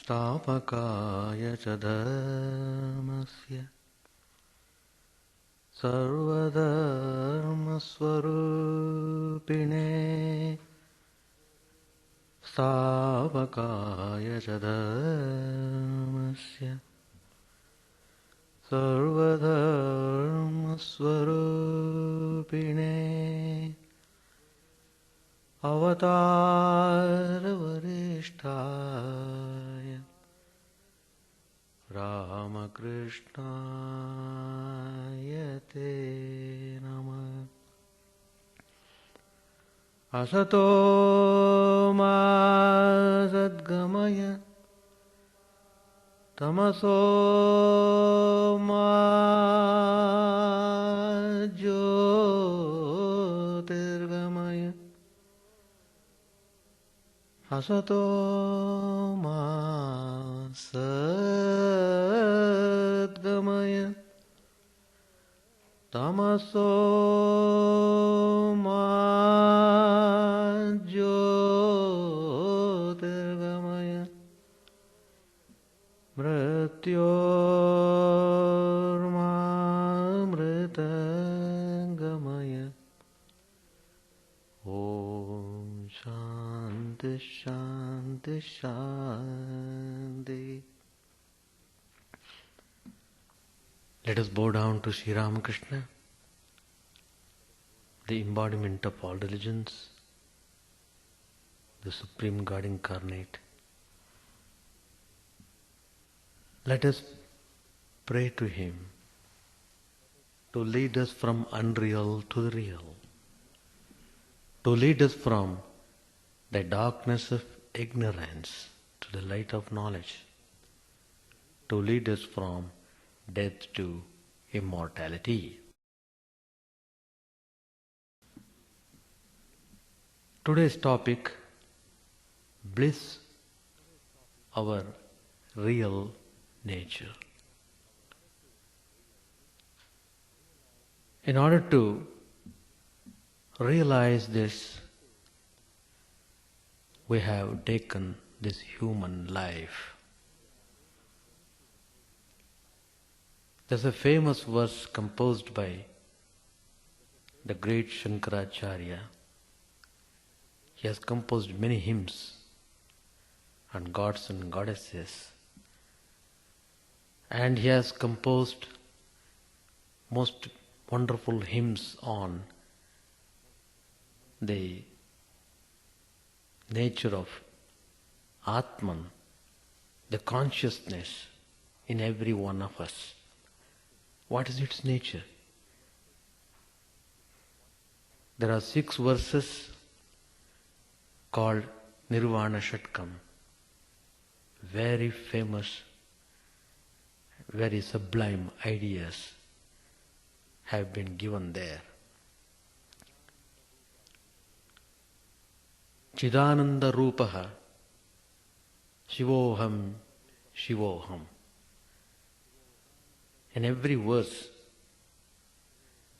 Stapakaya ca dharmasya sarvadharmasvarupine Stapakaya ca dharmasya sarvadharmasvarupine Avatarvarishtaya Ramakrishna te Namah Asato ma sadgamaya Tamaso ma jyotirgamaya Asato ma sadgamaya Tamaso ma jyotirgamaya Mrityorma mritangamaya Om Shanti Shanti Shanti. Let us bow down to Sri Ramakrishna, the embodiment of all religions, the Supreme God incarnate. Let us pray to Him to lead us from unreal to the real, to lead us from the darkness of ignorance to the light of knowledge, to lead us from death to immortality. Today's topic, bliss, our real nature. In order to realize this, we have taken this human life. There's a famous verse composed by the great Shankaracharya. He has composed many hymns on gods and goddesses, and he has composed most wonderful hymns on the nature of Atman, the consciousness in every one of us. What is its nature? There are 6 verses called Nirvana Shatkam. Very famous, very sublime ideas have been given there. Chidananda Rupaha Shivoham Shivoham. In every verse,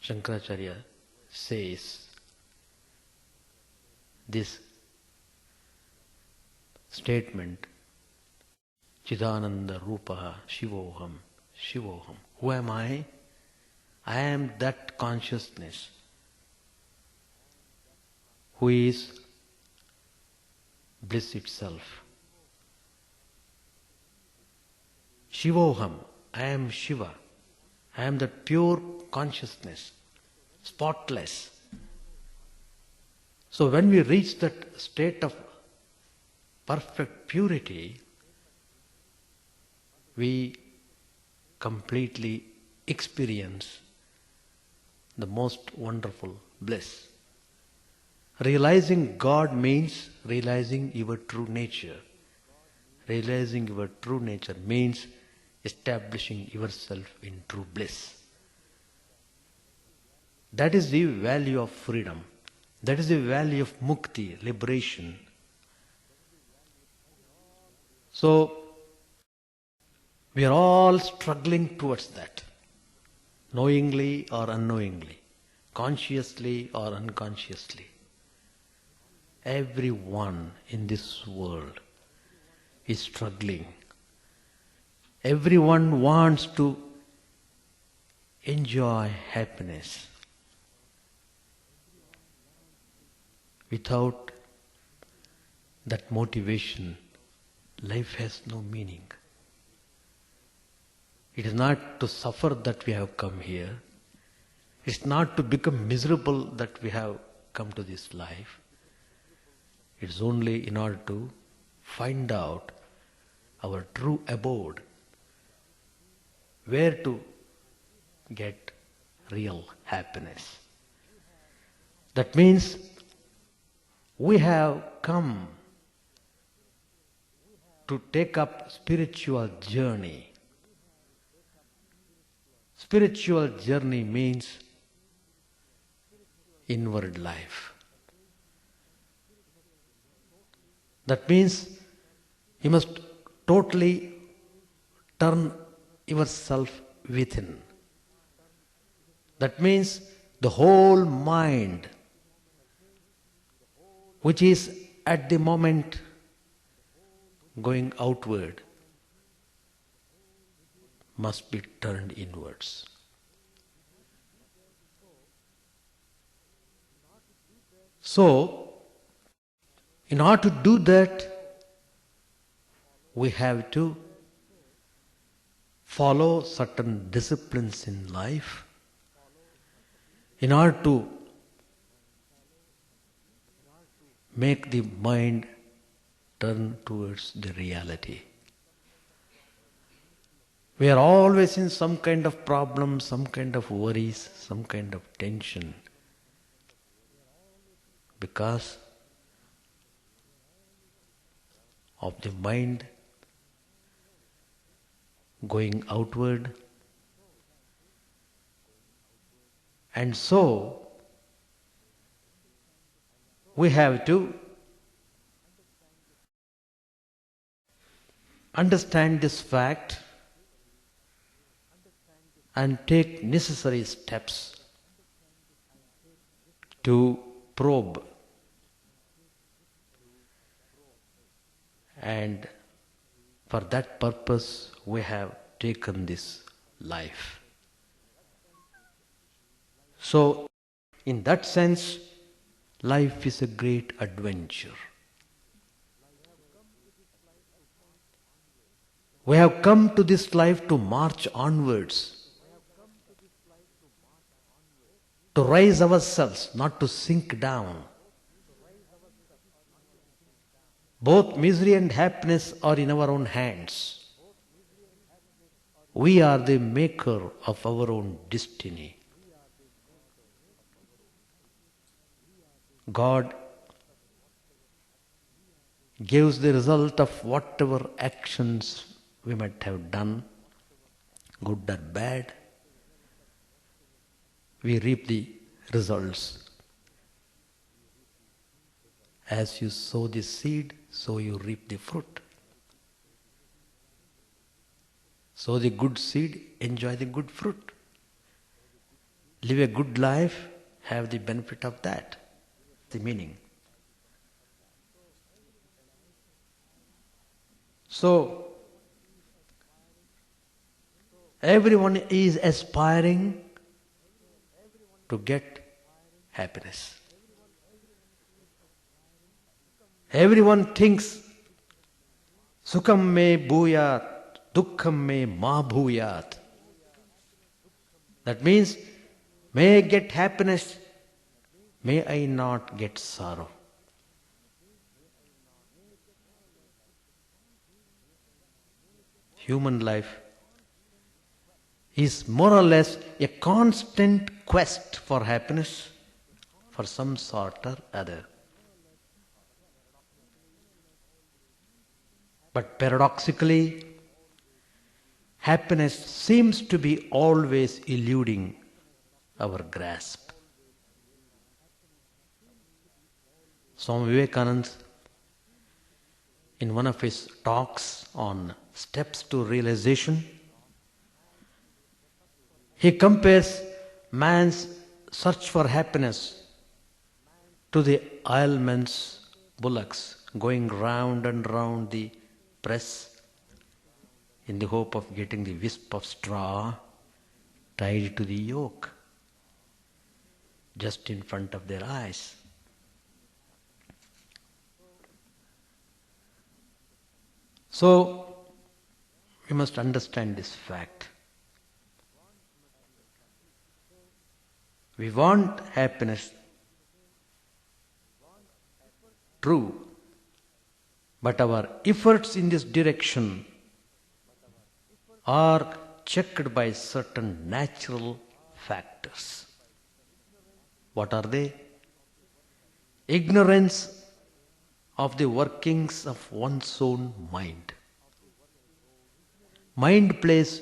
Shankaracharya says this statement, Chidananda Rupaha Shivoham Shivoham. Who am I? I am that consciousness who is bliss itself. Shivoham, I am Shiva. I am that pure consciousness, spotless. So when we reach that state of perfect purity, we completely experience the most wonderful bliss. Realizing God means realizing your true nature. Realizing your true nature means establishing yourself in true bliss. That is the value of freedom. That is the value of mukti, liberation. So, we are all struggling towards that, knowingly or unknowingly, consciously or unconsciously. Everyone in this world is struggling. Everyone wants to enjoy happiness. Without that motivation, life has no meaning. It is not to suffer that we have come here. It's not to become miserable that we have come to this life. It's only in order to find out our true abode, where to get real happiness. That means we have come to take up spiritual journey. Spiritual journey means inward life. That means you must totally turn yourself within. That means the whole mind, which is at the moment going outward, must be turned inwards. So, in order to do that, we have to follow certain disciplines in life in order to make the mind turn towards the reality. We are always in some kind of problem, some kind of worries, some kind of tension, because of the mind going outward. And so, we have to understand this fact and take necessary steps to probe. And for that purpose, we have taken this life. So, in that sense, life is a great adventure. We have come to this life to march onwards, to raise ourselves, not to sink down. Both misery and happiness are in our own hands. We are the maker of our own destiny. God gives the result of whatever actions we might have done, good or bad. We reap the results. As you sow the seed, so you reap the fruit. Sow the good seed, enjoy the good fruit. Live a good life, have the benefit of that. The meaning. So, everyone is aspiring to get happiness. Everyone thinks, Sukham me bhuyat, dukkham me ma bhuyat. That means, may I get happiness, may I not get sorrow. Human life is more or less a constant quest for happiness for some sort or other. But paradoxically, happiness seems to be always eluding our grasp. Swami Vivekananda, in one of his talks on steps to realization, he compares man's search for happiness to the oilmen's bullocks going round and round the press in the hope of getting the wisp of straw tied to the yoke just in front of their eyes. So, we must understand this fact. We want happiness, true, but our efforts in this direction are checked by certain natural factors. What are they? Ignorance of the workings of one's own mind. Mind plays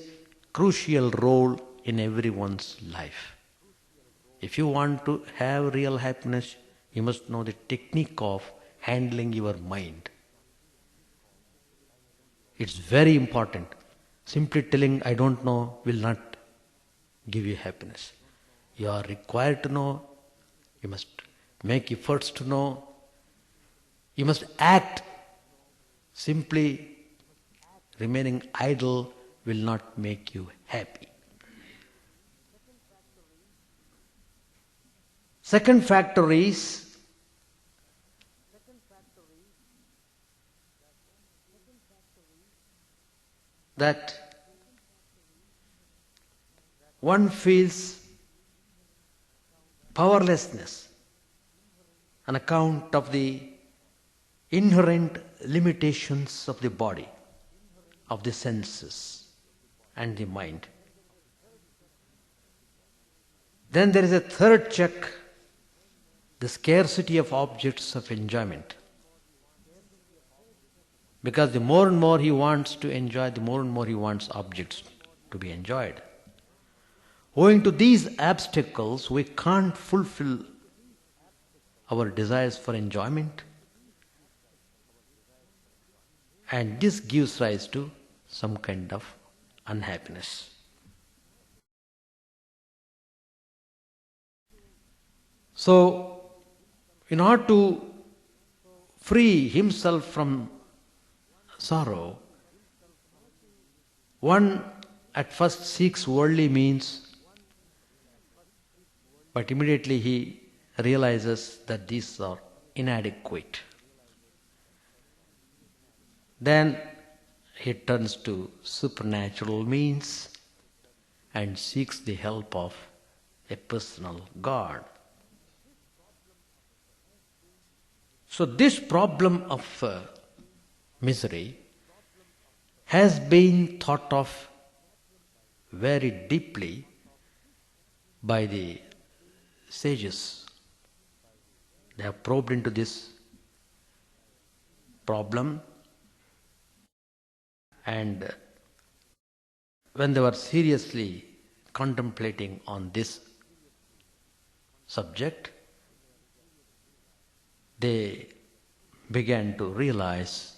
crucial role in everyone's life. If you want to have real happiness, you must know the technique of handling your mind. It's very important. Simply telling, I don't know, will not give you happiness. You are required to know. You must make efforts to know. You must act. Simply remaining idle will not make you happy. Second factor is that one feels powerlessness on account of the inherent limitations of the body, of the senses and the mind. Then there is a third check, the scarcity of objects of enjoyment. Because the more and more he wants to enjoy, the more and more he wants objects to be enjoyed. Owing to these obstacles, we can't fulfill our desires for enjoyment, and this gives rise to some kind of unhappiness. So, in order to free himself from sorrow, one at first seeks worldly means, but immediately he realizes that these are inadequate. Then he turns to supernatural means and seeks the help of a personal God. So this problem of misery has been thought of very deeply by the sages. They have probed into this problem, and when they were seriously contemplating on this subject, they began to realize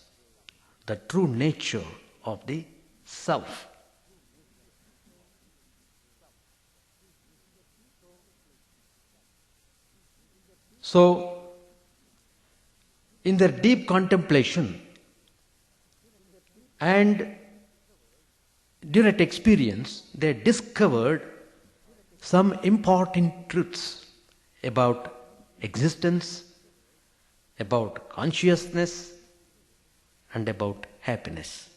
the true nature of the self. So, in their deep contemplation and direct experience, they discovered some important truths about existence, about consciousness, and about happiness.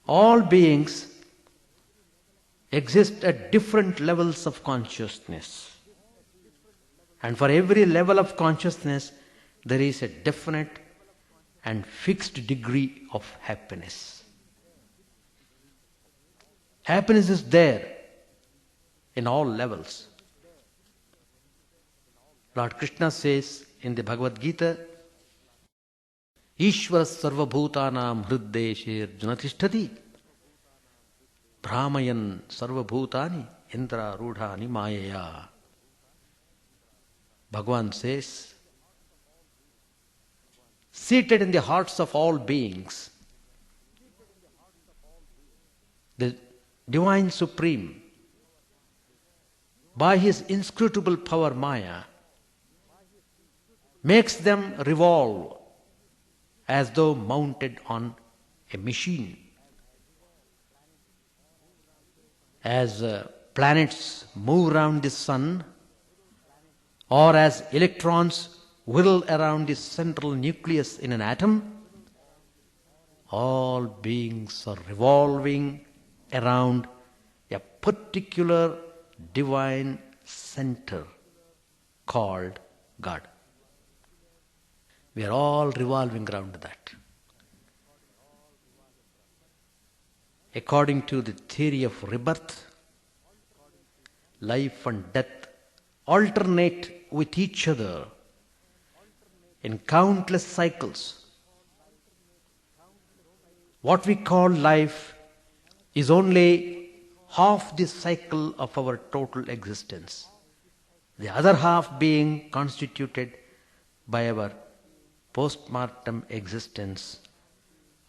All beings exist at different levels of consciousness. And for every level of consciousness, there is a definite and fixed degree of happiness. Happiness is there in all levels. Lord Krishna says in the Bhagavad Gita, Ishvara sarva bhutanam hriddeshe arjuna tishtati Brahmayan sarva bhutani indra rudhani mayaya. Bhagavan says, seated in the hearts of all beings, the Divine Supreme, by his inscrutable power Maya, makes them revolve as though mounted on a machine. As planets move around the sun, or as electrons whirl around the central nucleus in an atom, all beings are revolving around a particular divine center called God. We are all revolving around that. According to the theory of rebirth, life and death alternate with each other in countless cycles. What we call life is only half the cycle of our total existence, the other half being constituted by our post-mortem existence,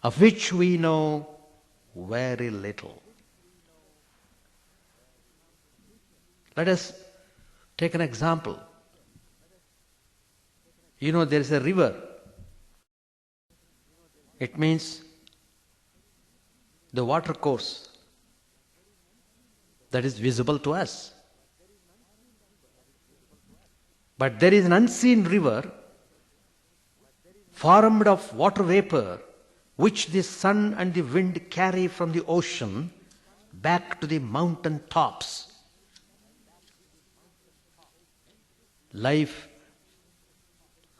of which we know very little. Let us take an example. There is a river. It means the water course that is visible to us. But there is an unseen river formed of water vapor which the sun and the wind carry from the ocean back to the mountain tops. Life,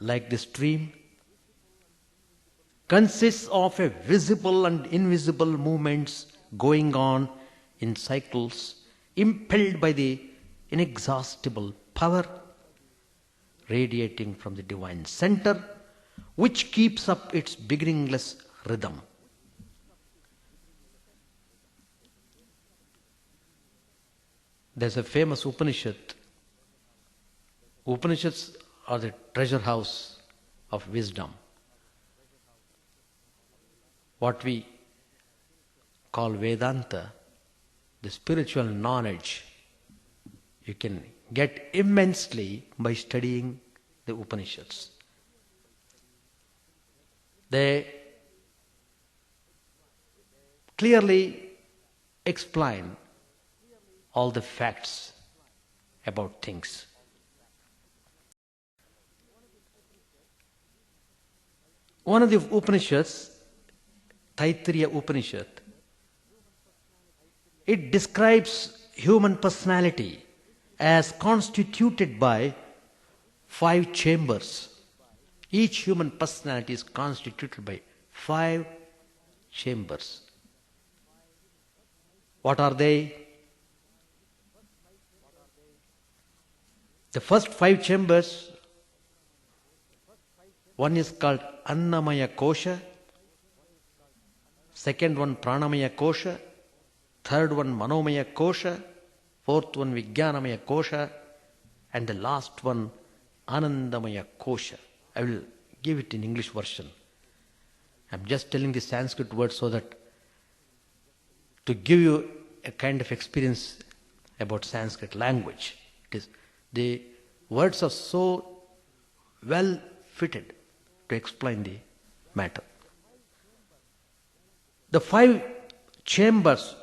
like the stream, consists of a visible and invisible movements going on in cycles, impelled by the inexhaustible power radiating from the divine center, which keeps up its beginningless rhythm. There's a famous Upanishad. Upanishads are the treasure house of wisdom. What we call Vedanta, the spiritual knowledge, you can get immensely by studying the Upanishads. They clearly explain all the facts about things. One of the Upanishads, Taittiriya Upanishad, it describes human personality as constituted by 5 chambers. Each human personality is constituted by 5 chambers. What are they? The first 5 chambers, one is called Annamaya Kosha, second one Pranamaya Kosha, third one Manomaya Kosha, fourth one Vijnanamaya Kosha, and the last one Anandamaya Kosha. I will give it in English version. I am just telling the Sanskrit word so that to give you a kind of experience about Sanskrit language. The words are so well fitted to explain the matter. The 5 chambers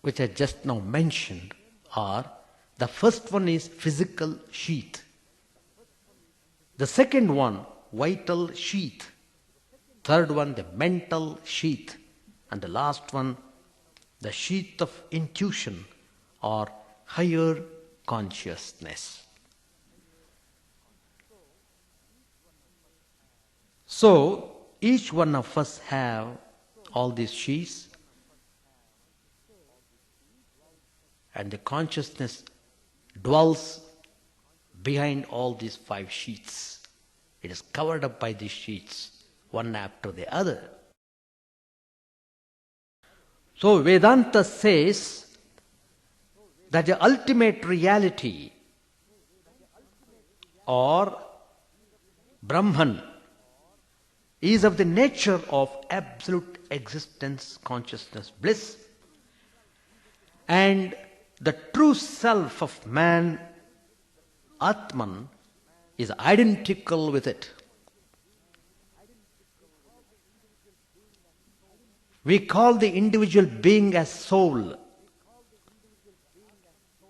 which I just now mentioned are, the first one is physical sheath, the second one vital sheath, third one the mental sheath, and the last one the sheath of intuition or higher consciousness. So each one of us have all these sheaths, and the consciousness dwells behind all these 5 sheaths. It is covered up by these sheaths, one after the other. So Vedanta says that the ultimate reality or Brahman is of the nature of absolute existence, consciousness, bliss, and the true self of man, Atman, is identical with it. We call the individual being as soul.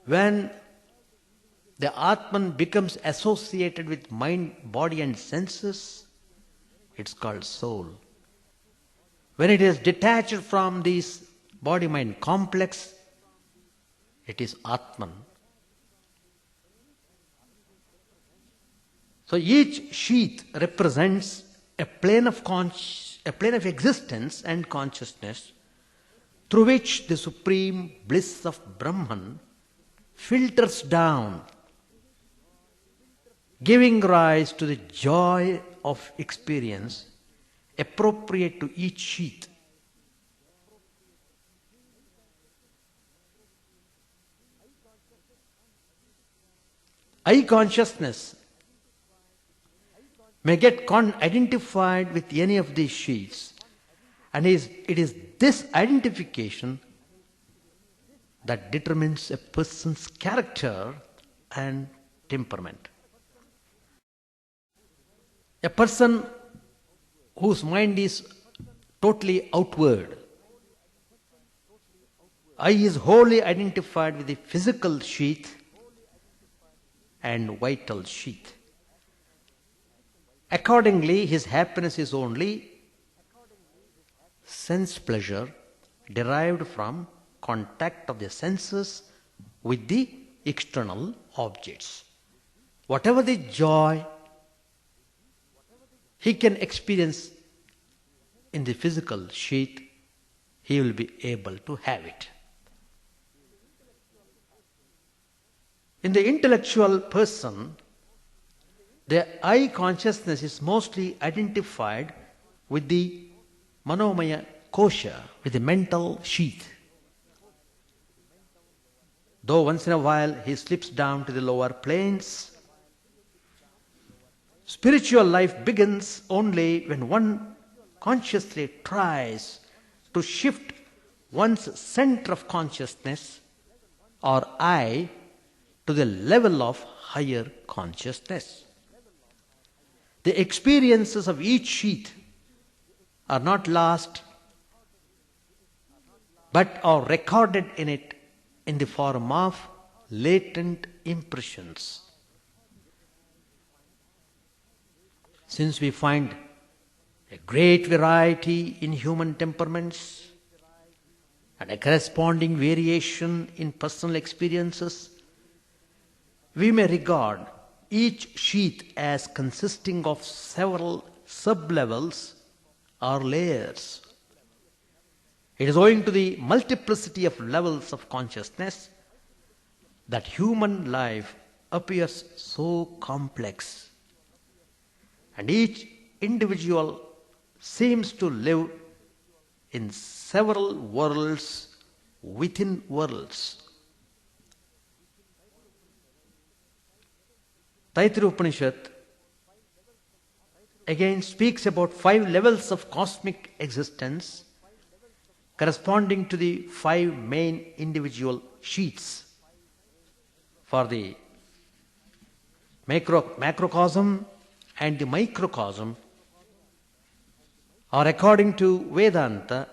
When the Atman becomes associated with mind, body and senses, it's called soul. When it is detached from this body-mind complex, it is Atman. So each sheath represents a plane of existence and consciousness through which the supreme bliss of Brahman filters down, giving rise to the joy of experience appropriate to each sheath. I consciousness may get identified with any of these sheaths, and it is this identification that determines a person's character and temperament. A person whose mind is totally outward, I is wholly identified with the physical sheath and vital sheath. Accordingly, his happiness is only sense pleasure derived from contact of the senses with the external objects. Whatever the joy he can experience in the physical sheath, he will be able to have it. In the intellectual person, the I consciousness is mostly identified with the Manomaya Kosha, with the mental sheath. Though once in a while he slips down to the lower planes, spiritual life begins only when one consciously tries to shift one's center of consciousness or I to the level of higher consciousness. The experiences of each sheath are not lost but are recorded in it in the form of latent impressions. Since we find a great variety in human temperaments and a corresponding variation in personal experiences, we may regard each sheath as consisting of several sub-levels or layers. It is owing to the multiplicity of levels of consciousness that human life appears so complex, and each individual seems to live in several worlds within worlds. Taittiriya Upanishad again speaks about 5 levels of cosmic existence corresponding to the 5 main individual sheaths. For the macrocosm and the microcosm are, according to Vedanta,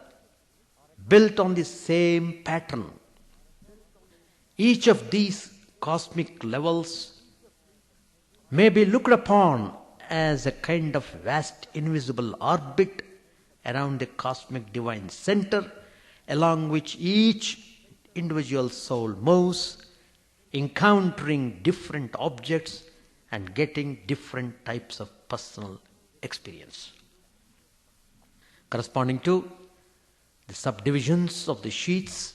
built on the same pattern. Each of these cosmic levels may be looked upon as a kind of vast invisible orbit around the cosmic divine center, along which each individual soul moves, encountering different objects and getting different types of personal experience. Corresponding to the subdivisions of the sheaths,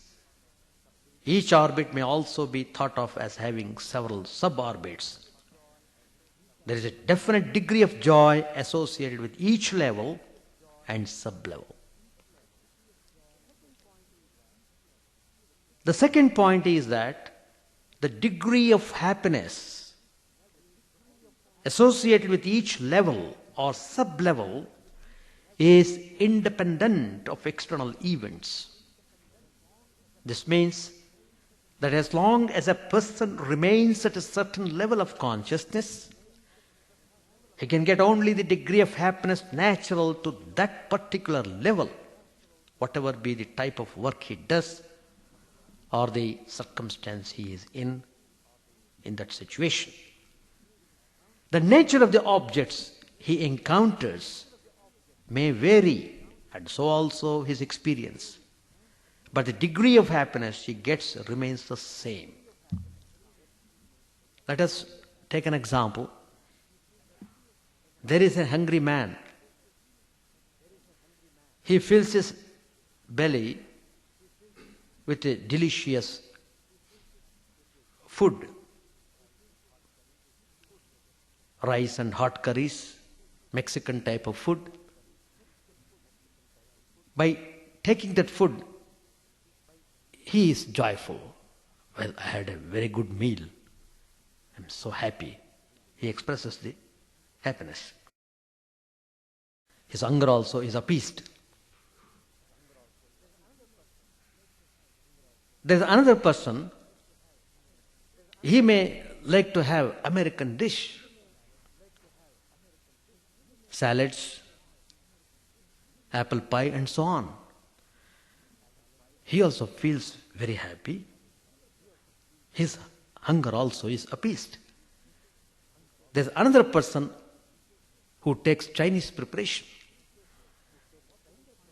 each orbit may also be thought of as having several suborbits. There is a definite degree of joy associated with each level and sub-level. The second point is that the degree of happiness associated with each level or sub-level is independent of external events. This means that as long as a person remains at a certain level of consciousness, He can get only the degree of happiness natural to that particular level, whatever be the type of work he does or the circumstance he is in that situation. The nature of the objects he encounters may vary, and so also his experience. But the degree of happiness he gets remains the same. Let us take an example. There is a hungry man. He fills his belly with a delicious food, rice and hot curries, Mexican type of food. By taking that food, he is joyful. Well, I had a very good meal. I'm so happy. He expresses the happiness. His hunger also is appeased. There's another person, he may like to have American dish, salads, apple pie and so on. He also feels very happy. His hunger also is appeased. There's another person who takes Chinese preparation.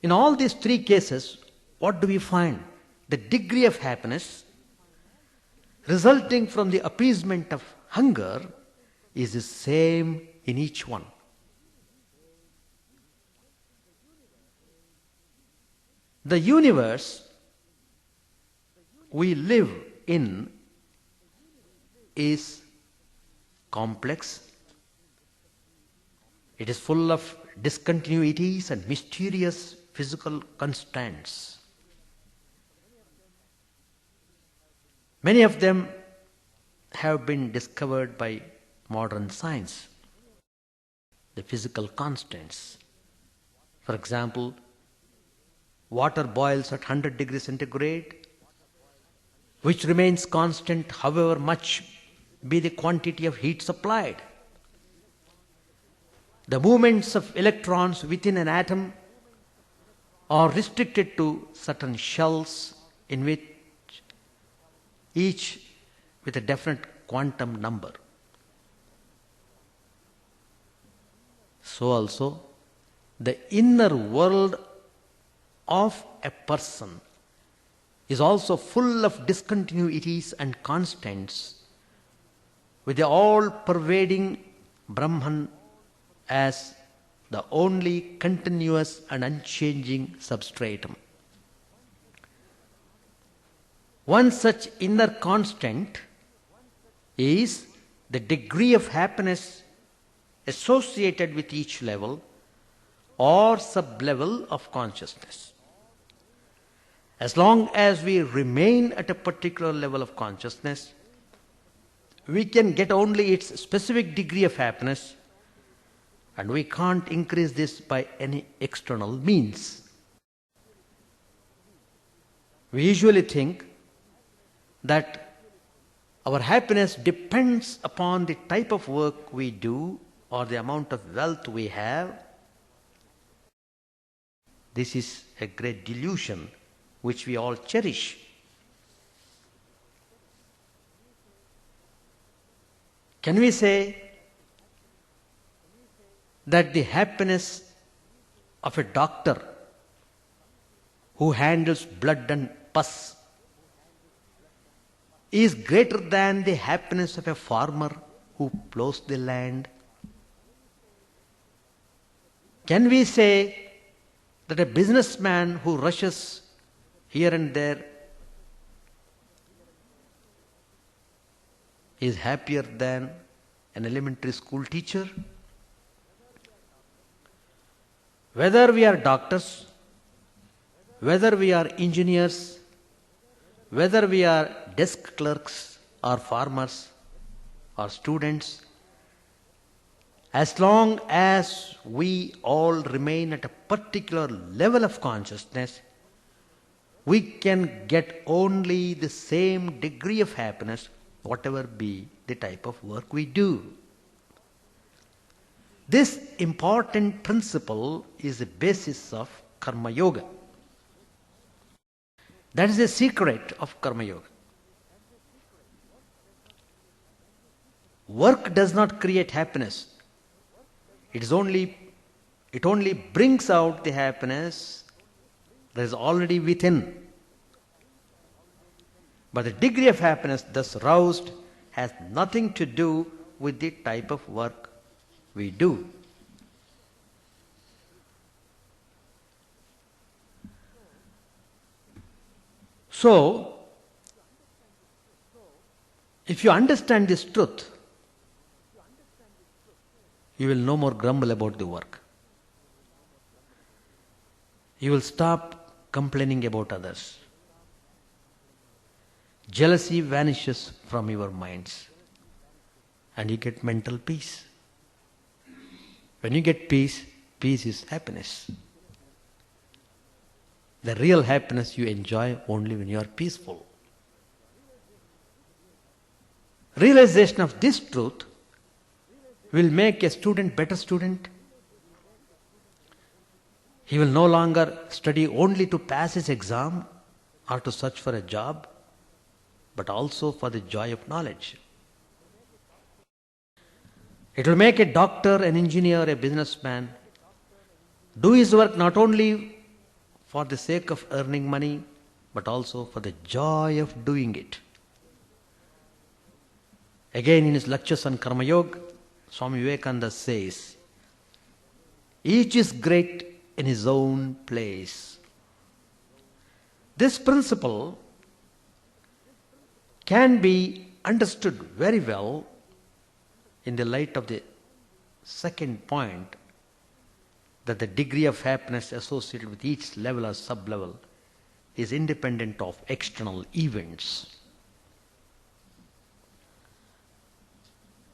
In all these three cases, what do we find? The degree of happiness resulting from the appeasement of hunger is the same in each one. The universe we live in is complex. It is full of discontinuities and mysterious physical constants. Many of them have been discovered by modern science. The physical constants. For example, water boils at 100 degrees centigrade, which remains constant however much be the quantity of heat supplied. The movements of electrons within an atom are restricted to certain shells in which each with a definite quantum number. So also, the inner world of a person is also full of discontinuities and constants, with the all-pervading Brahman as the only continuous and unchanging substratum. One such inner constant is the degree of happiness associated with each level or sub-level of consciousness. As long as we remain at a particular level of consciousness, we can get only its specific degree of happiness, and we can't increase this by any external means. We usually think that our happiness depends upon the type of work we do or the amount of wealth we have. This is a great delusion which we all cherish. Can we say that the happiness of a doctor who handles blood and pus is greater than the happiness of a farmer who plows the land? Can we say that a businessman who rushes here and there is happier than an elementary school teacher? Whether we are doctors, whether we are engineers, whether we are desk clerks or farmers or students, as long as we all remain at a particular level of consciousness, we can get only the same degree of happiness, whatever be the type of work we do. This important principle is the basis of Karma Yoga. That is the secret of Karma Yoga. Work does not create happiness. It only brings out the happiness that is already within. But the degree of happiness thus roused has nothing to do with the type of work we do. So, if you understand this truth, you will no more grumble about the work. You will stop complaining about others. Jealousy vanishes from your minds and you get mental peace. When you get peace, peace is happiness. The real happiness you enjoy only when you are peaceful. Realization of this truth will make a student better student. He will no longer study only to pass his exam or to search for a job, but also for the joy of knowledge. It will make a doctor, an engineer, a businessman do his work not only for the sake of earning money, but also for the joy of doing it. Again, in his lectures on Karma Yoga, Swami Vivekananda says, each is great in his own place. This principle can be understood very well in the light of the second point, that the degree of happiness associated with each level or sub-level is independent of external events.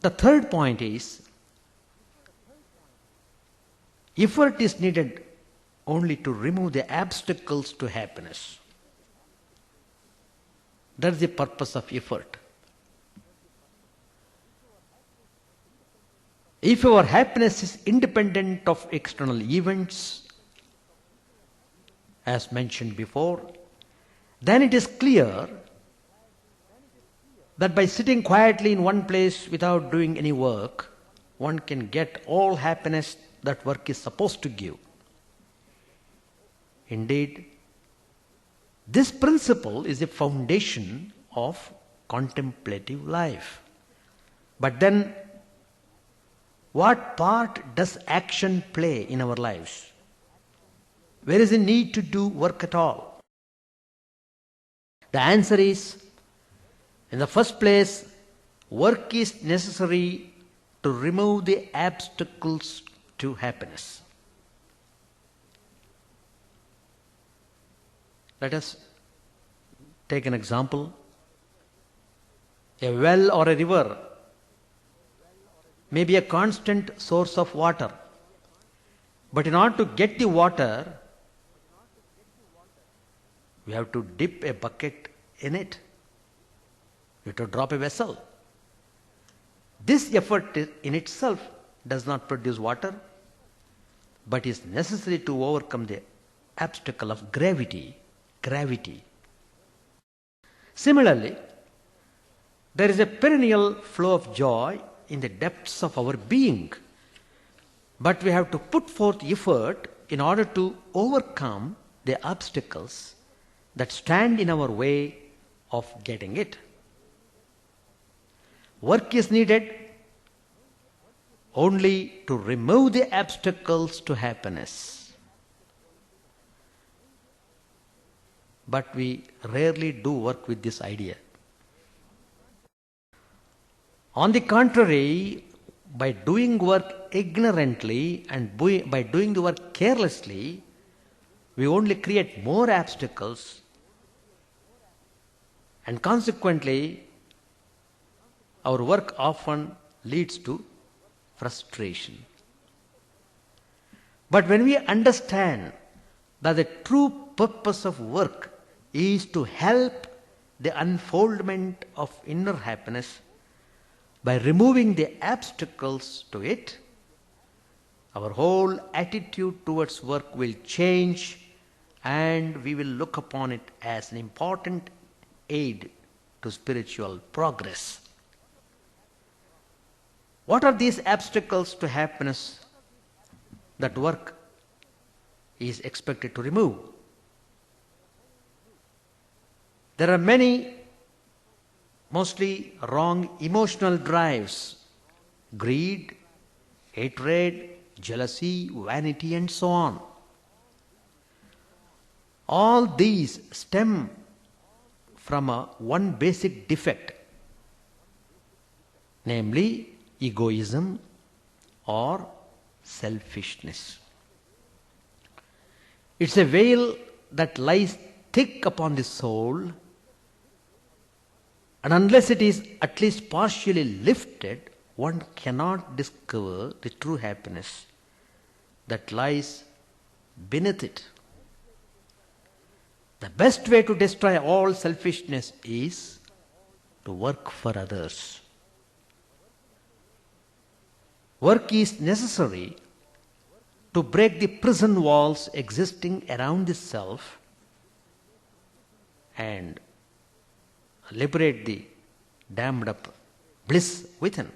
The third point is, effort is needed only to remove the obstacles to happiness. That is the purpose of effort. If our happiness is independent of external events, as mentioned before, then it is clear that by sitting quietly in one place without doing any work, one can get all happiness that work is supposed to give. Indeed, this principle is the foundation of contemplative life. But then, what part does action play in our lives? Where is the need to do work at all? The answer is, in the first place, work is necessary to remove the obstacles to happiness. Let us take an example. A well or a river may be a constant source of water. But in order to get the water, we have to dip a bucket in it. We have to drop a vessel. This effort in itself does not produce water, but is necessary to overcome the obstacle of gravity. Similarly, there is a perennial flow of joy in the depths of our being, but we have to put forth effort in order to overcome the obstacles that stand in our way of getting it. Work is needed only to remove the obstacles to happiness. But we rarely do work with this idea. On the contrary, by doing work ignorantly and by doing the work carelessly, we only create more obstacles, and consequently, our work often leads to frustration. But when we understand that the true purpose of work is to help the unfoldment of inner happiness by removing the obstacles to it, our whole attitude towards work will change, and we will look upon it as an important aid to spiritual progress. What are these obstacles to happiness that work is expected to remove? There are many, mostly wrong emotional drives: greed, hatred, jealousy, vanity, and so on. All these stem from one basic defect, namely egoism or selfishness. It's a veil that lies thick upon the soul, and unless it is at least partially lifted, one cannot discover the true happiness that lies beneath it. The best way to destroy all selfishness is to work for others. Work is necessary to break the prison walls existing around the self and liberate the dammed up bliss within.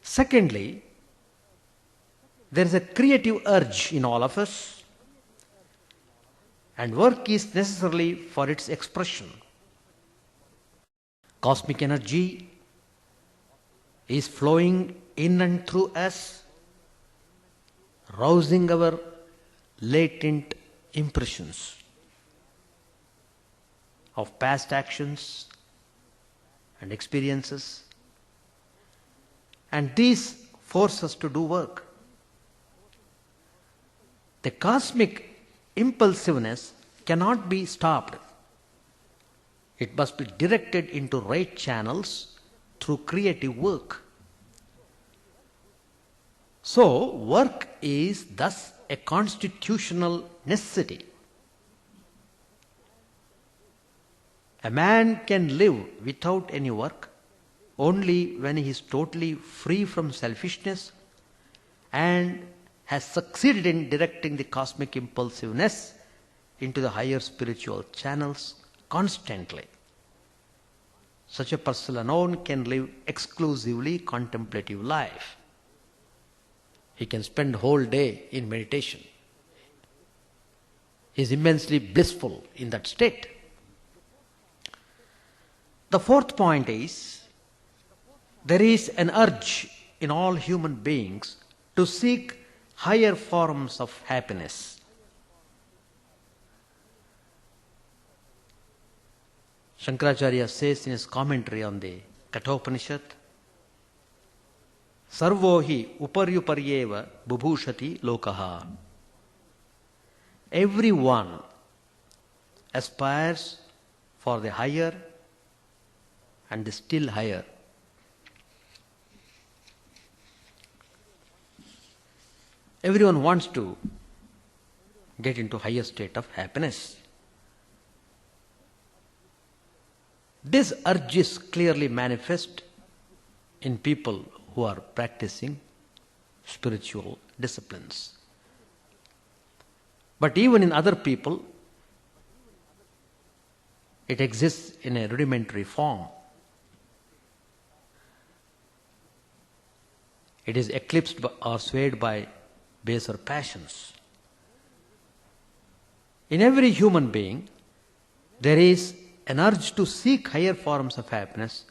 Secondly, there is a creative urge in all of us, and work is necessary for its expression. Cosmic energy is flowing in and through us, rousing our latent impressions of past actions and experiences, and these force us to do work. The cosmic impulsiveness cannot be stopped. It must be directed into right channels through creative work. So, work is thus a constitutional necessity. A man can live without any work only when he is totally free from selfishness and has succeeded in directing the cosmic impulsiveness into the higher spiritual channels constantly. Such a person alone can live exclusively contemplative life. He can spend whole day in meditation. He is immensely blissful in that state. The fourth point is, there is an urge in all human beings to seek higher forms of happiness. Shankaracharya says in his commentary on the Kathopanishad, Sarvo hi uparyuparyeva bubhushati lokaha. Everyone aspires for the higher and the still higher. Everyone wants to get into higher state of happiness. This urge is clearly manifest in people who are practicing spiritual disciplines. But even in other people, it exists in a rudimentary form. It is eclipsed or swayed by baser passions. In every human being, there is an urge to seek higher forms of happiness,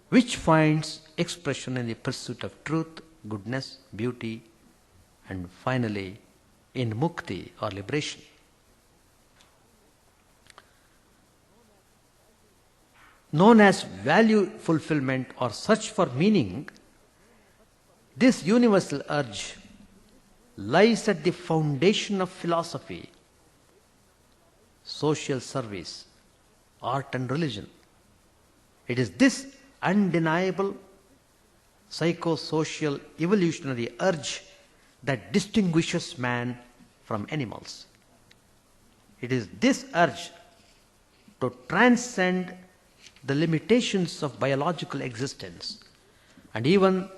which finds expression in the pursuit of truth, goodness, beauty, and finally in mukti or liberation. Known as value fulfillment or search for meaning, this universal urge lies at the foundation of philosophy, social service, art and religion. It is this undeniable psychosocial evolutionary urge that distinguishes man from animals. It is this urge to transcend the limitations of biological existence and even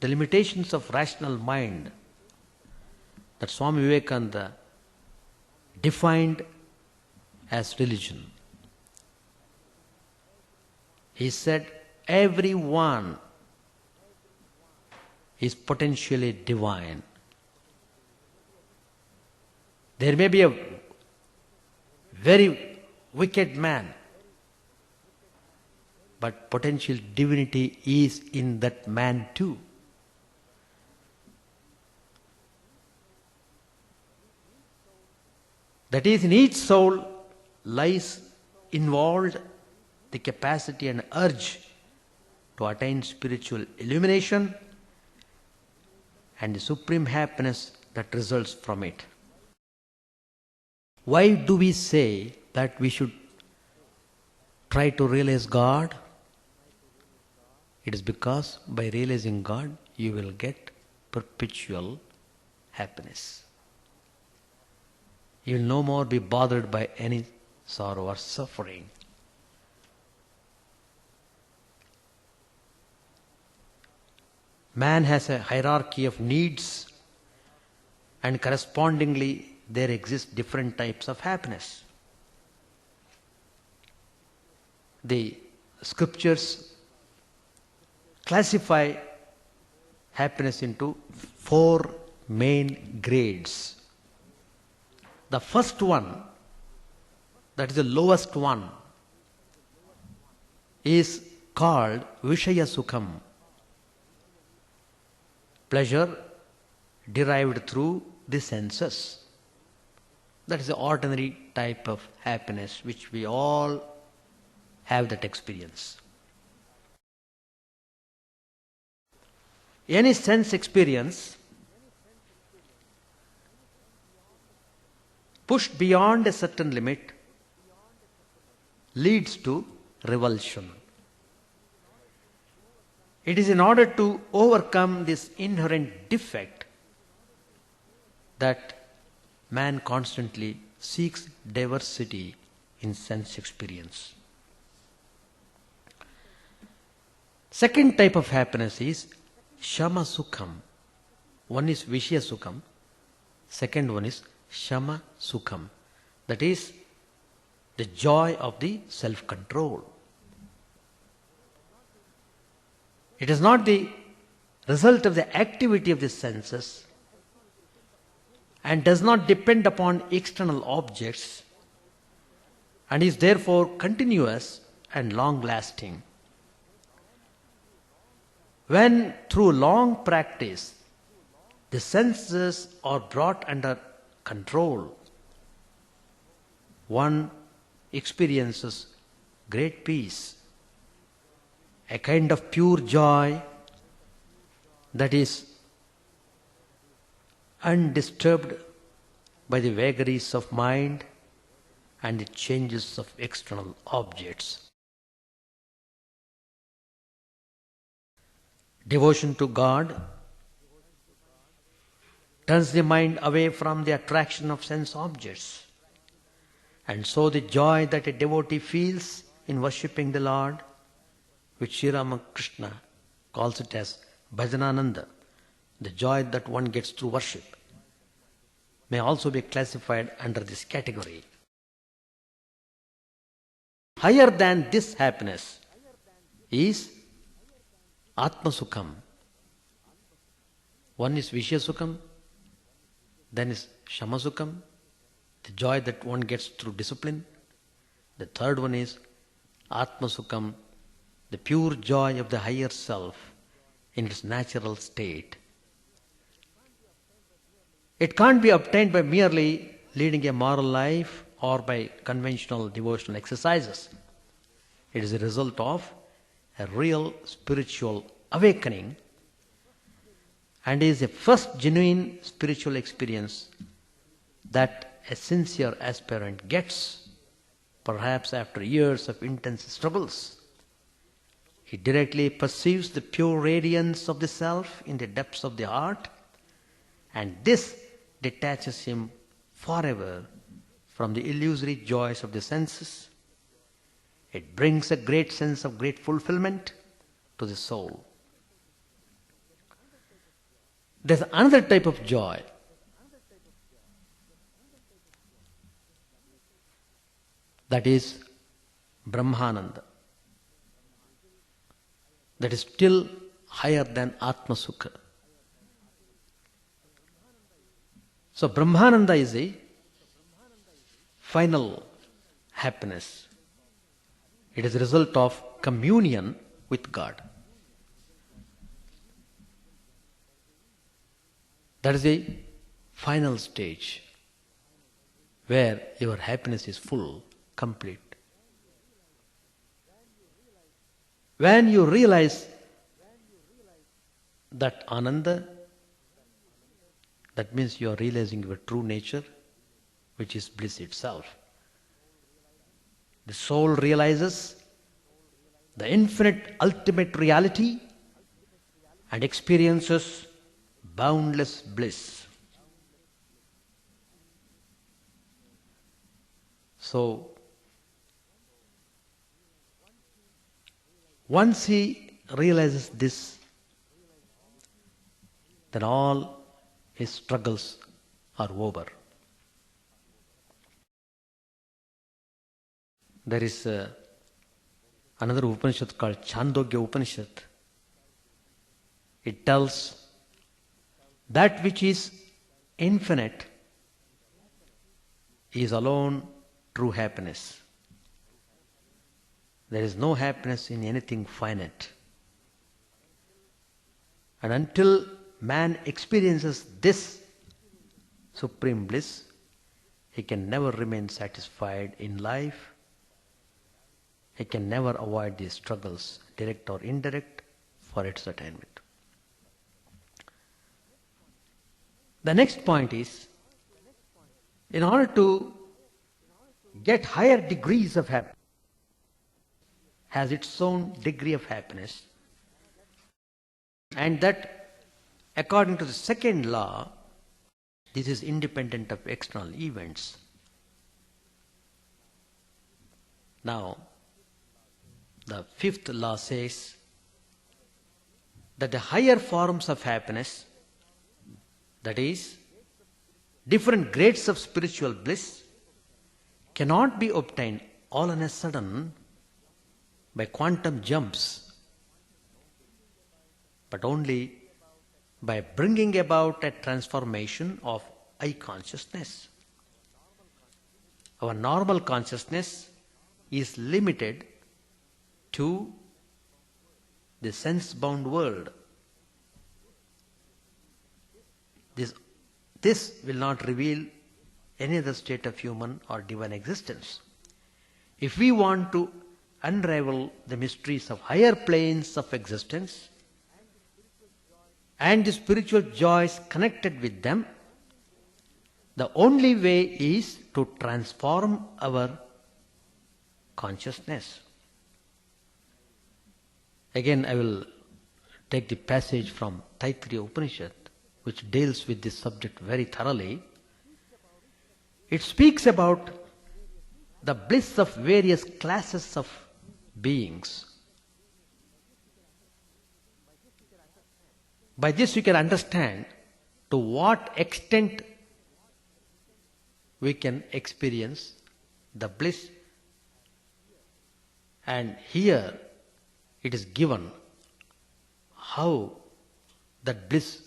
the limitations of rational mind that Swami Vivekananda defined as religion. He said, everyone is potentially divine. There may be a very wicked man, but potential divinity is in that man too. That is, in each soul lies involved the capacity and urge to attain spiritual illumination and the supreme happiness that results from it. Why do we say that we should try to realize God? It is because by realizing God, you will get perpetual happiness. You will no more be bothered by any sorrow or suffering. Man has a hierarchy of needs, and correspondingly there exist different types of happiness. The scriptures classify happiness into 4 main grades. The first one, that is the lowest one, is called Vishaya Sukham, pleasure derived through the senses. That is the ordinary type of happiness which we all have that experience. Any sense experience pushed beyond a certain limit leads to revulsion. It is in order to overcome this inherent defect that man constantly seeks diversity in sense experience. Second type of happiness is Shama Sukham. One is Vishya Sukham. Second one is Shama Sukham. That is the joy of the self-control. It is not the result of the activity of the senses and does not depend upon external objects and is therefore continuous and long-lasting. When through long practice the senses are brought under control, one experiences great peace, a kind of pure joy that is undisturbed by the vagaries of mind and the changes of external objects. Devotion to God turns the mind away from the attraction of sense objects, and so the joy that a devotee feels in worshipping the Lord, which Sri Ramakrishna calls it as Bhajanananda, the joy that one gets through worship, may also be classified under this category. Higher than this happiness is Atma Sukham. One is Vishya Sukham, then is Shama Sukham, the joy that one gets through discipline. The third one is Atma Sukham, the pure joy of the higher self in its natural state. It can't be obtained by merely leading a moral life or by conventional devotional exercises. It is a result of a real spiritual awakening and is a first genuine spiritual experience that a sincere aspirant gets, perhaps after years of intense struggles. He directly perceives the pure radiance of the self in the depths of the heart, and this detaches him forever from the illusory joys of the senses. It brings a great sense of great fulfillment to the soul. There's another type of joy. That is Brahmananda. That is still higher than Atma Sukha. So Brahmananda is a final happiness. It is a result of communion with God. That is a final stage where your happiness is full, complete. When you realize that Ananda, that means you are realizing your true nature, which is bliss itself. The soul realizes the infinite ultimate reality and experiences boundless bliss. So, once he realizes this, then all his struggles are over. There is another Upanishad called Chandogya Upanishad. It tells that which is infinite is alone true happiness. There is no happiness in anything finite. And until man experiences this supreme bliss, he can never remain satisfied in life. He can never avoid these struggles, direct or indirect, for its attainment. The next point is, in order to get higher degrees of happiness, has its own degree of happiness, and that according to the second law, this is independent of external events. Now, the fifth law says that the higher forms of happiness, that is, different grades of spiritual bliss, cannot be obtained all on a sudden by quantum jumps, but only by bringing about a transformation of I consciousness. Our normal consciousness is limited to the sense-bound world. This will not reveal any other state of human or divine existence. If we want to unravel the mysteries of higher planes of existence and the spiritual joys connected with them, the only way is to transform our consciousness. Again, I will take the passage from Taittiriya Upanishad, which deals with this subject very thoroughly. It speaks about the bliss of various classes of beings. By this you can understand to what extent we can experience the bliss, and here it is given how that bliss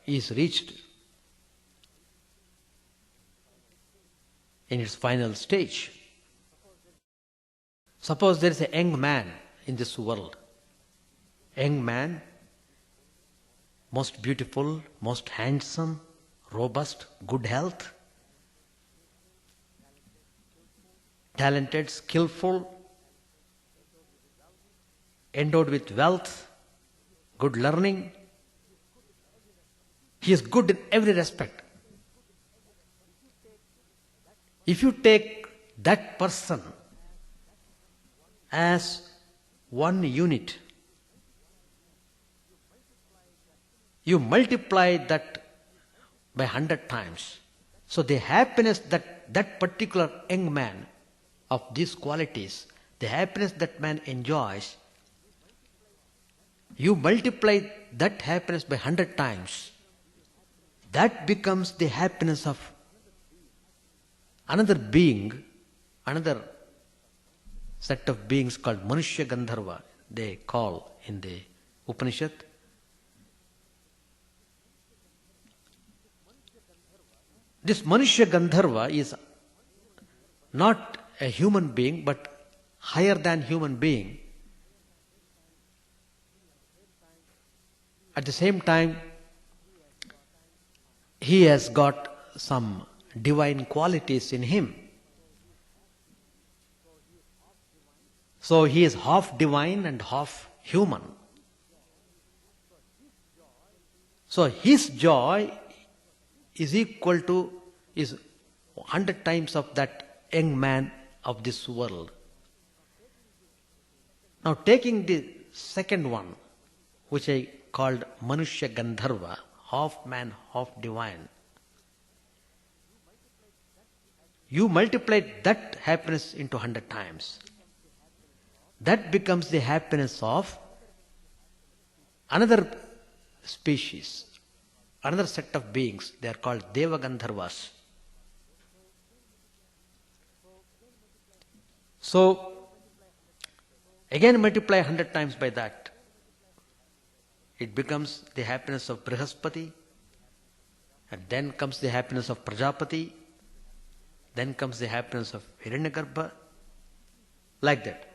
is reached in its final stage. Suppose there is a young man in this world. Young man, most beautiful, most handsome, robust, good health, talented, skillful, endowed with wealth, good learning. He is good in every respect. If you take that person as one unit, you multiply that by 100 times. So the happiness that that particular young man of these qualities, the happiness that man enjoys, you multiply that happiness by 100 times, that becomes the happiness of another being, another set of beings called Manushya Gandharva, they call in the Upanishad. This Manushya Gandharva is not a human being, but higher than human being. At the same time, he has got some divine qualities in him. So he is half divine and half human. So his joy is equal to, is 100 times of that young man of this world. Now taking the second one, which I called Manushya Gandharva, half man, half divine. You multiply that happiness into 100 times. That becomes the happiness of another species, another set of beings. They are called Deva Gandharvas. So, again multiply 100 times by that. It becomes the happiness of Brihaspati, and then comes the happiness of Prajapati, then comes the happiness of Hiranyagarbha, like that.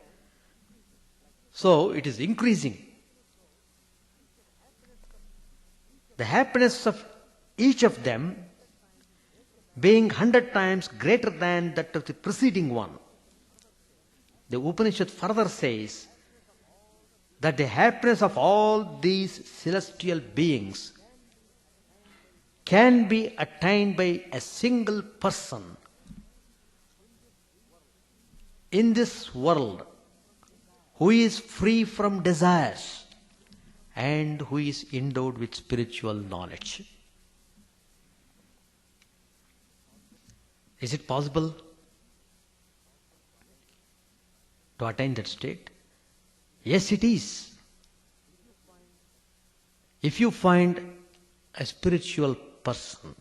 So it is increasing. The happiness of each of them being 100 times greater than that of the preceding one. The Upanishad further says that the happiness of all these celestial beings can be attained by a single person in this world who is free from desires and who is endowed with spiritual knowledge. Is it possible to attain that state? Yes, it is. If you find a spiritual person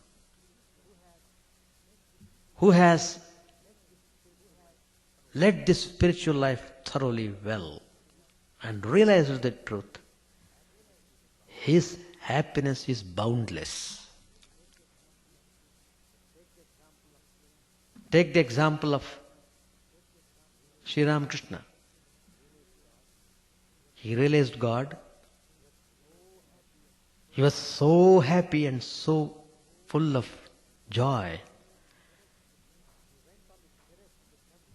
who has led this spiritual life thoroughly well and realizes the truth, his happiness is boundless. Take the example of Sri Ramakrishna. He realized God. He was so happy and so full of joy.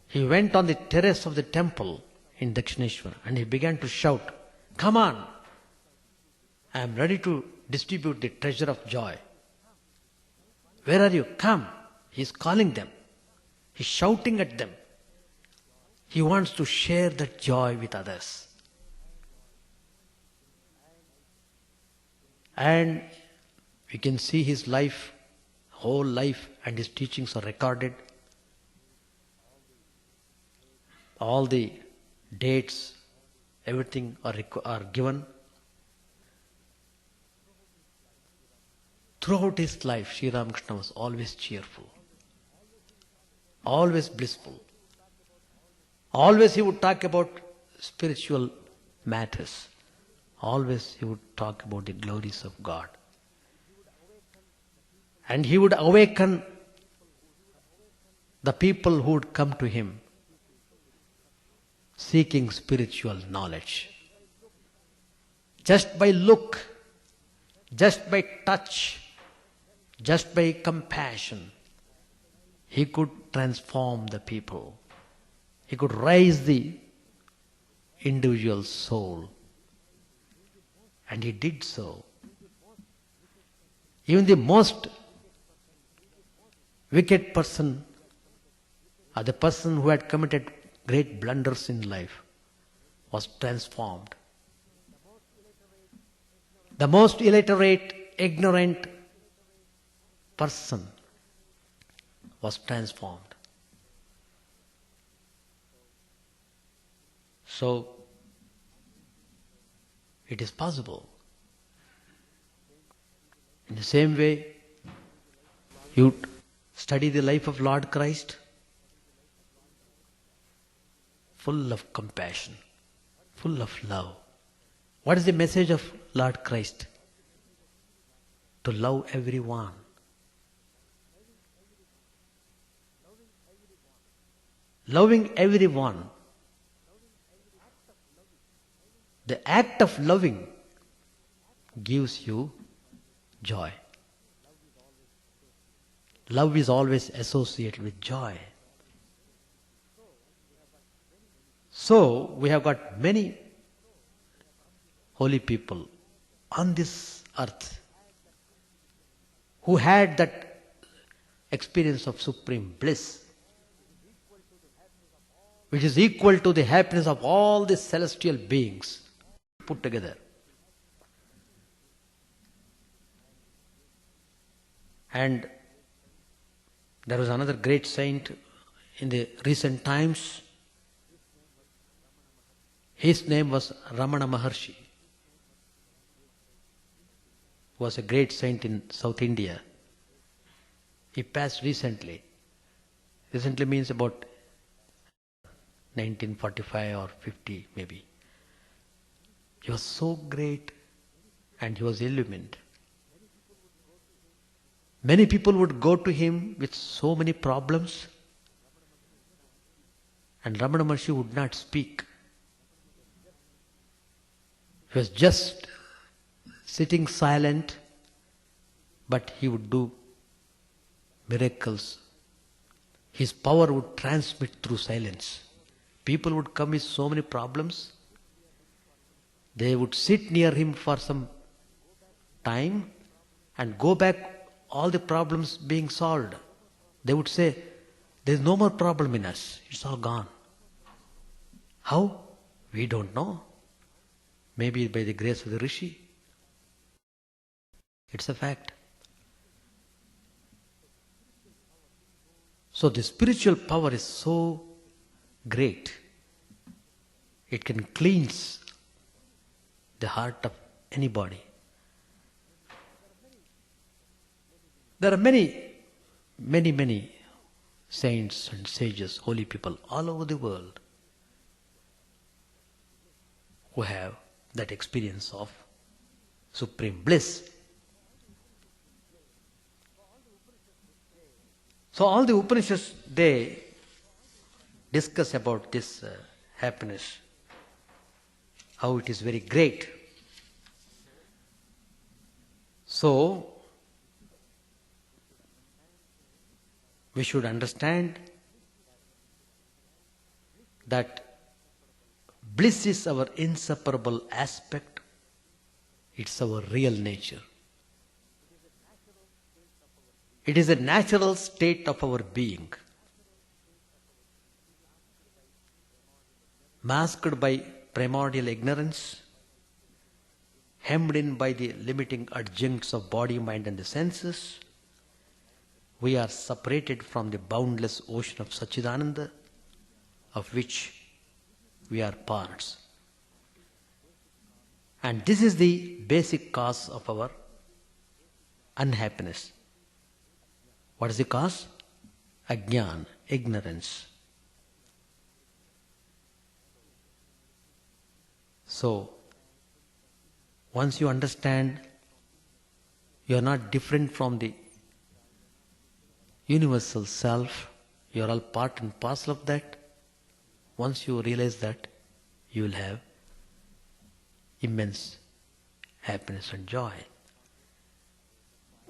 He went on the terrace of the temple in Dakshineshwar and he began to shout, "Come on, I am ready to distribute the treasure of joy. Where are you? Come." He is calling them. He is shouting at them. He wants to share that joy with others. And we can see his life, whole life, and his teachings are recorded. All the dates, everything are given. Throughout his life, Sri Ramakrishna was always cheerful, always blissful. Always he would talk about spiritual matters. Always he would talk about the glories of God. And he would awaken the people who would come to him seeking spiritual knowledge. Just by look, just by touch, just by compassion, he could transform the people. He could raise the individual soul. And he did so. Even the most wicked person, or the person who had committed great blunders in life, was transformed. The most illiterate, ignorant person was transformed. So, it is possible In the same way, you study the life of Lord Christ, full of compassion, full of love. What is the message of Lord Christ? To love everyone. Loving everyone. The act of loving gives you joy. Love is always associated with joy. So, we have got many holy people on this earth who had that experience of supreme bliss, which is equal to the happiness of all the celestial beings put together. And there was another great saint in the recent times. His name was Ramana Maharshi. He was a great saint in South India. He passed recently. Recently means about 1945 or 50 maybe. He was so great and he was illumined. Many people would go to him with so many problems, and Ramana Maharshi would not speak. He was just sitting silent, but he would do miracles. His power would transmit through silence. People would come with so many problems. They would sit near him for some time and go back, all the problems being solved. They would say, there is no more problem in us. It's all gone. How? We don't know. Maybe by the grace of the Rishi. It's a fact. So the spiritual power is so great. It can cleanse the heart of anybody. There are many saints and sages, holy people all over the world who have that experience of supreme bliss. So all the Upanishads, they discuss about this happiness, how it is very great. So, we should understand that bliss is our inseparable aspect. It's our real nature. It is a natural state of our being, masked by primordial ignorance, hemmed in by the limiting adjuncts of body, mind and the senses. We are separated from the boundless ocean of Chidananda, of which we are parts. And this is the basic cause of our unhappiness. What is the cause? Ajnana, ignorance. So, once you understand you are not different from the universal self, you are all part and parcel of that. Once you realize that, you will have immense happiness and joy.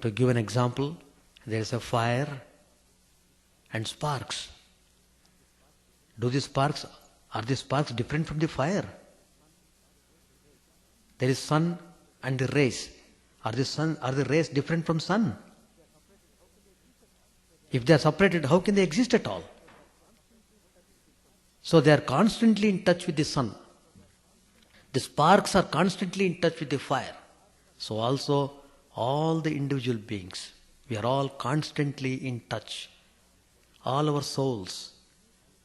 To give an example, there is a fire and sparks. Are the sparks different from the fire? There is sun and the rays. Are the rays different from sun? If they are separated, how can they exist at all? So they are constantly in touch with the sun. The sparks are constantly in touch with the fire. So also all the individual beings, we are all constantly in touch. All our souls,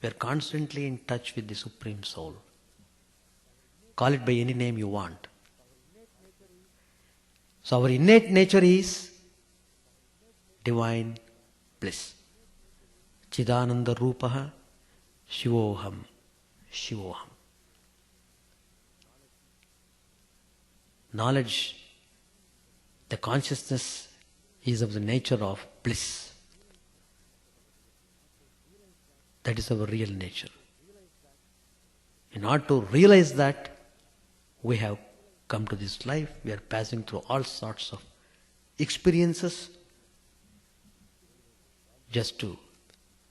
we are constantly in touch with the Supreme Soul. Call it by any name you want. So our innate nature is divine bliss. Chidananda Rupaha Shivoham. Shivoham. Knowledge, the consciousness is of the nature of bliss. That is our real nature. In order to realize that, we have come to this life. We are passing through all sorts of experiences just to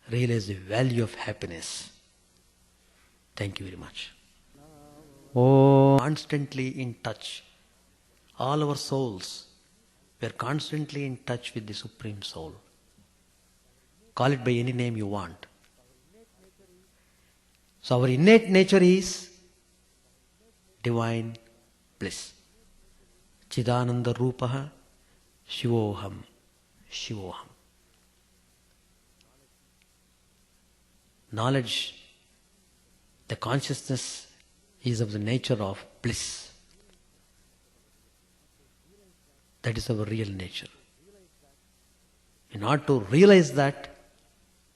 realize the value of happiness. Thank you very much. Oh, constantly in touch. All our souls, we are constantly in touch with the Supreme Soul. Call it by any name you want. So our innate nature is divine bliss. Chidananda Rupaha Shivoham. Shivoham. Knowledge, the consciousness is of the nature of bliss. That is our real nature. In order to realize that,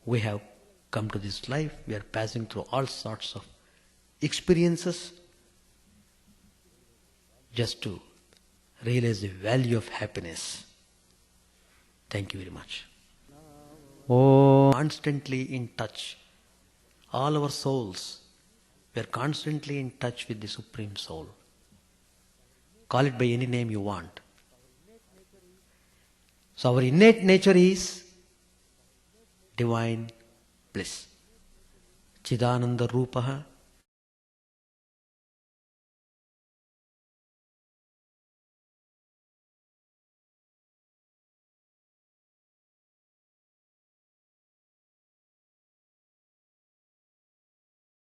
we have come to this life. We are passing through all sorts of experiences just to realize the value of happiness. Thank you very much. Oh, constantly in touch. All our souls, we are constantly in touch with the Supreme Soul. Call it by any name you want. So our innate nature is divine bliss. Chidananda Rupaha